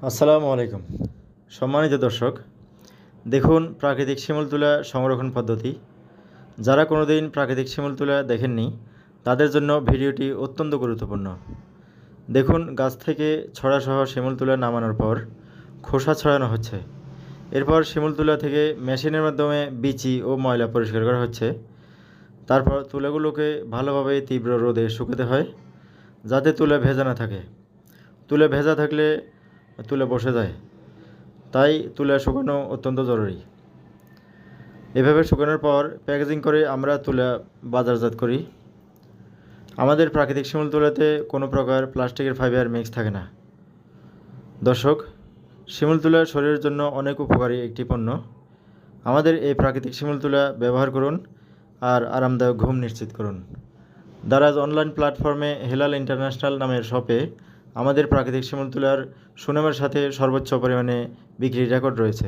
আসসালামু আলাইকুম। সম্মানিত দর্শক, দেখুন প্রাকৃতিক শিমুল তুলা সংরক্ষণ পদ্ধতি। যারা কোনোদিন প্রাকৃতিক শিমুল তুলা দেখেননি তাদের জন্য ভিডিওটি অত্যন্ত গুরুত্বপূর্ণ। দেখুন গাছ থেকে ছড়াসহ শিমুল তুলা নামানোর পর খোসা ছড়ানো হচ্ছে। এরপর শিমুল তুলা থেকে মেশিনের মাধ্যমে বিচি ও ময়লা পরিষ্কার করা হচ্ছে। তারপর তুলাগুলোকে ভালোভাবে তীব্র রোদে শুকাতে হয় যাতে তুলা ভেজা না থাকে। তুলা ভেজা থাকলে তুলা বসে যায়, তাই তুলা শুকানো অত্যন্ত জরুরি। এভাবে শুকানোর পর প্যাকেজিং করে আমরা তুলা বাজারজাত করি। আমাদের প্রাকৃতিক শিমুল তুলাতে কোনো প্রকার প্লাস্টিকের ফাইবার মিক্স থাকে না। দর্শক, শিমুল তুলা শরীরের জন্য অনেক উপকারী একটি পণ্য। আমাদের এই প্রাকৃতিক শিমুল তুলা ব্যবহার করুন আর আরামদায়ক ঘুম নিশ্চিত করুন। দারাজ অনলাইন প্ল্যাটফর্মে হেলাল ইন্টারন্যাশনাল নামের শপে আমাদের প্রাকৃতিক শিমুল তুলার সুনামের সাথে সর্বোচ্চ পরিমাণে বিক্রির রেকর্ড রয়েছে।